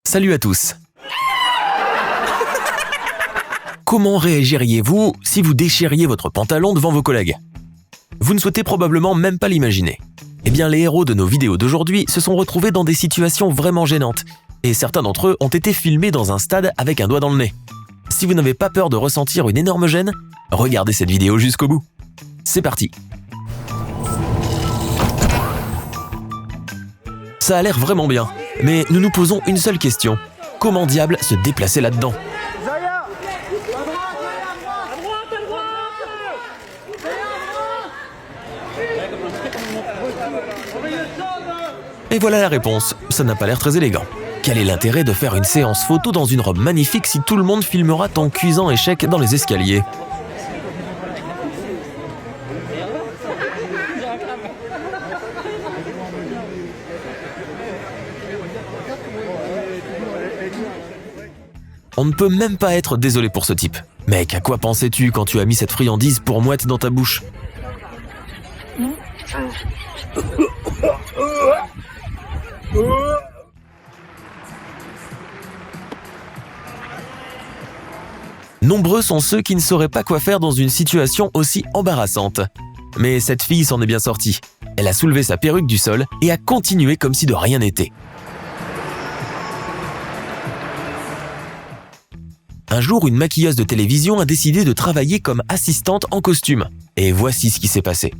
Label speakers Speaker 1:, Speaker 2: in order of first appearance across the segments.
Speaker 1: Salut à tous. Comment réagiriez-vous si vous déchiriez votre pantalon devant vos collègues? Vous ne souhaitez probablement même pas l'imaginer. Eh bien, les héros de nos vidéos d'aujourd'hui se sont retrouvés dans des situations vraiment gênantes, et certains d'entre eux ont été filmés dans un stade avec un doigt dans le nez. Si vous n'avez pas peur de ressentir une énorme gêne, regardez cette vidéo jusqu'au bout. C'est parti. Ça a l'air vraiment bien, mais nous nous posons une seule question. Comment diable se déplacer là-dedans? Et voilà la réponse, ça n'a pas l'air très élégant. Quel est l'intérêt de faire une séance photo dans une robe magnifique si tout le monde filmera ton cuisant échec dans les escaliers? On ne peut même pas être désolé pour ce type. Mec, à quoi pensais-tu quand tu as mis cette friandise pour mouette dans ta bouche? Nombreux sont ceux qui ne sauraient pas quoi faire dans une situation aussi embarrassante. Mais cette fille s'en est bien sortie. Elle a soulevé sa perruque du sol et a continué comme si de rien n'était. Un jour, une maquilleuse de télévision a décidé de travailler comme assistante en costume. Et voici ce qui s'est passé.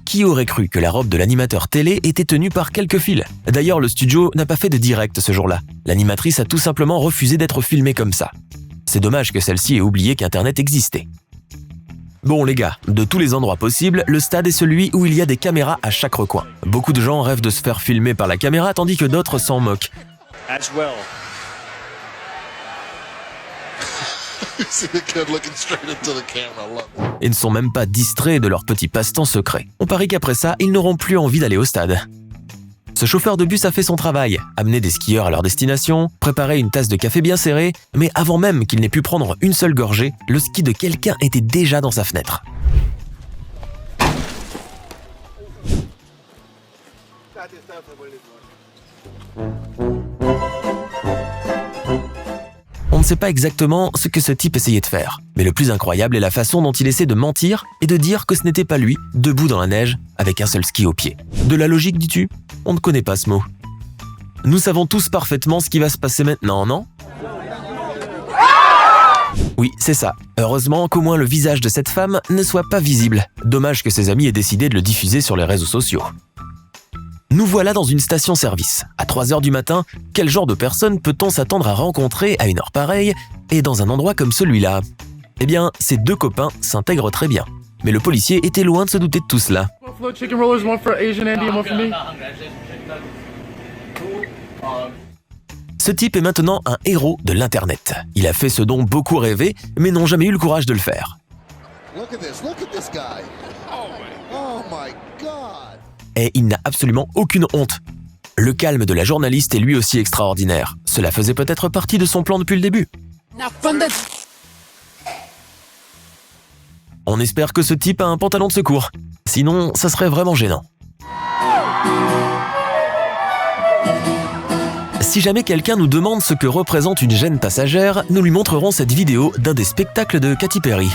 Speaker 1: Qui aurait cru que la robe de l'animateur télé était tenue par quelques fils? D'ailleurs, le studio n'a pas fait de direct ce jour-là. L'animatrice a tout simplement refusé d'être filmée comme ça. C'est dommage que celle-ci ait oublié qu'Internet existait. Bon les gars, de tous les endroits possibles, le stade est celui où il y a des caméras à chaque recoin. Beaucoup de gens rêvent de se faire filmer par la caméra tandis que d'autres s'en moquent. Et ne sont même pas distraits de leur petit passe-temps secret. On parie qu'après ça, ils n'auront plus envie d'aller au stade. Ce chauffeur de bus a fait son travail, amener des skieurs à leur destination, préparer une tasse de café bien serrée, mais avant même qu'il n'ait pu prendre une seule gorgée, le ski de quelqu'un était déjà dans sa fenêtre. On ne sait pas exactement ce que ce type essayait de faire, mais le plus incroyable est la façon dont il essaie de mentir et de dire que ce n'était pas lui, debout dans la neige, avec un seul ski au pied. De la logique, dis-tu? On ne connaît pas ce mot. Nous savons tous parfaitement ce qui va se passer maintenant, non? Oui, c'est ça. Heureusement qu'au moins le visage de cette femme ne soit pas visible. Dommage que ses amis aient décidé de le diffuser sur les réseaux sociaux. Nous voilà dans une station-service. À 3h du matin, quel genre de personne peut-on s'attendre à rencontrer à une heure pareille et dans un endroit comme celui-là? Eh bien, ces deux copains s'intègrent très bien. Mais le policier était loin de se douter de tout cela. Ce type est maintenant un héros de l'Internet. Il a fait ce dont beaucoup rêvaient, mais n'ont jamais eu le courage de le faire. Et il n'a absolument aucune honte. Le calme de la journaliste est lui aussi extraordinaire. Cela faisait peut-être partie de son plan depuis le début. On espère que ce type a un pantalon de secours. Sinon, ça serait vraiment gênant. Si jamais quelqu'un nous demande ce que représente une gêne passagère, nous lui montrerons cette vidéo d'un des spectacles de Katy Perry.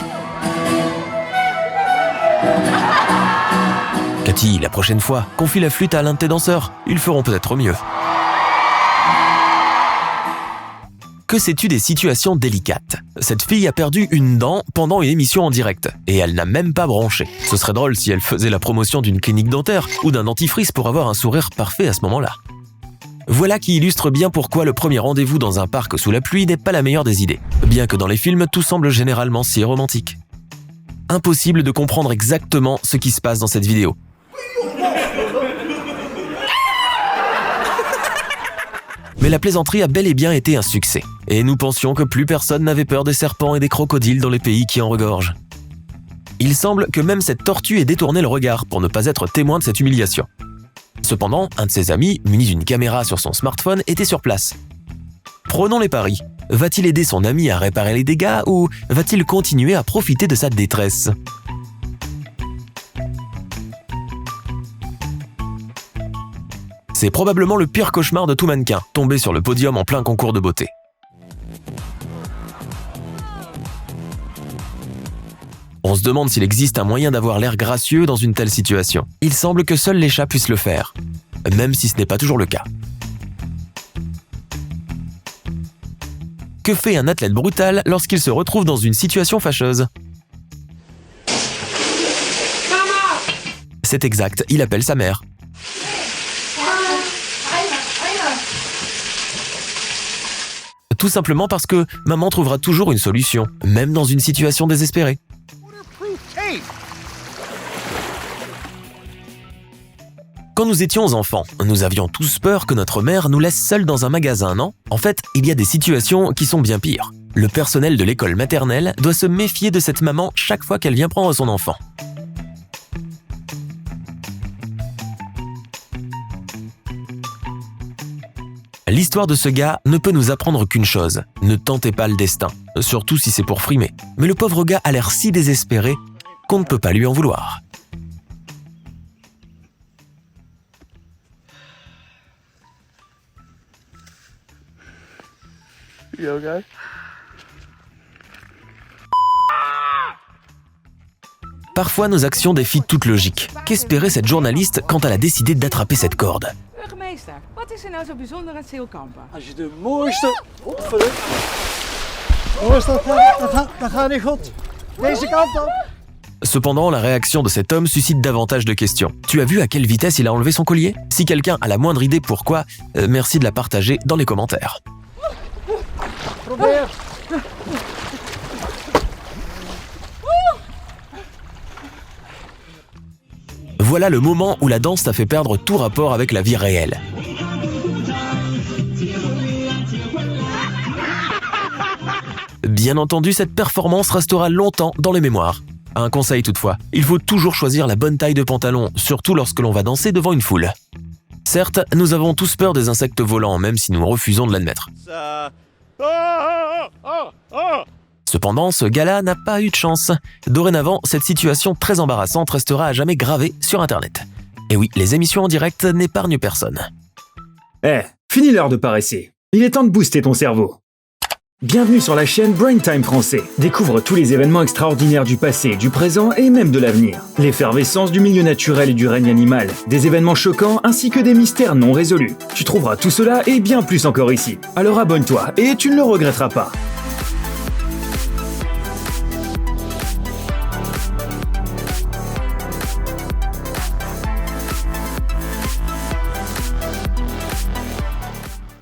Speaker 1: Katy, la prochaine fois, confie la flûte à l'un de tes danseurs. Ils feront peut-être mieux. Que sais-tu des situations délicates? Cette fille a perdu une dent pendant une émission en direct, et elle n'a même pas bronché. Ce serait drôle si elle faisait la promotion d'une clinique dentaire ou d'un dentifrice pour avoir un sourire parfait à ce moment-là. Voilà qui illustre bien pourquoi le premier rendez-vous dans un parc sous la pluie n'est pas la meilleure des idées, bien que dans les films tout semble généralement si romantique. Impossible de comprendre exactement ce qui se passe dans cette vidéo. Mais la plaisanterie a bel et bien été un succès, et nous pensions que plus personne n'avait peur des serpents et des crocodiles dans les pays qui en regorgent. Il semble que même cette tortue ait détourné le regard pour ne pas être témoin de cette humiliation. Cependant, un de ses amis, muni d'une caméra sur son smartphone, était sur place. Prenons les paris. Va-t-il aider son ami à réparer les dégâts ou va-t-il continuer à profiter de sa détresse ? C'est probablement le pire cauchemar de tout mannequin, tomber sur le podium en plein concours de beauté. On se demande s'il existe un moyen d'avoir l'air gracieux dans une telle situation. Il semble que seuls les chats puissent le faire, même si ce n'est pas toujours le cas. Que fait un athlète brutal lorsqu'il se retrouve dans une situation fâcheuse? C'est exact, il appelle sa mère. Tout simplement parce que maman trouvera toujours une solution, même dans une situation désespérée. Quand nous étions enfants, nous avions tous peur que notre mère nous laisse seuls dans un magasin, non? En fait, il y a des situations qui sont bien pires. Le personnel de l'école maternelle doit se méfier de cette maman chaque fois qu'elle vient prendre son enfant. L'histoire de ce gars ne peut nous apprendre qu'une chose, ne tentez pas le destin, surtout si c'est pour frimer. Mais le pauvre gars a l'air si désespéré qu'on ne peut pas lui en vouloir.
Speaker 2: You okay?
Speaker 1: Parfois, nos actions défient toute logique. Qu'espérait cette journaliste quand elle a décidé d'attraper cette corde?
Speaker 3: Burgemeester, wat is er nou zo bijzonder aan Zeelkampen?
Speaker 2: Als je de mooiste... Dat gaat niet goed. Deze kant op.
Speaker 1: Cependant, la réaction de cet homme suscite davantage de questions. Tu as vu à quelle vitesse il a enlevé son collier? Si quelqu'un a la moindre idée pourquoi, merci de la partager dans les commentaires.
Speaker 2: Probeer.
Speaker 1: Voilà le moment où la danse t'a fait perdre tout rapport avec la vie réelle. Bien entendu, cette performance restera longtemps dans les mémoires. Un conseil toutefois, il faut toujours choisir la bonne taille de pantalon, surtout lorsque l'on va danser devant une foule. Certes, nous avons tous peur des insectes volants, même si nous refusons de l'admettre. Cependant, ce gars-là n'a pas eu de chance. Dorénavant, cette situation très embarrassante restera à jamais gravée sur Internet. Et oui, les émissions en direct n'épargnent personne.
Speaker 4: Fini l'heure de paresser. Il est temps de booster ton cerveau. Bienvenue sur la chaîne Brain Time Français. Découvre tous les événements extraordinaires du passé, du présent et même de l'avenir. L'effervescence du milieu naturel et du règne animal, des événements choquants ainsi que des mystères non résolus. Tu trouveras tout cela et bien plus encore ici. Alors abonne-toi et tu ne le regretteras pas.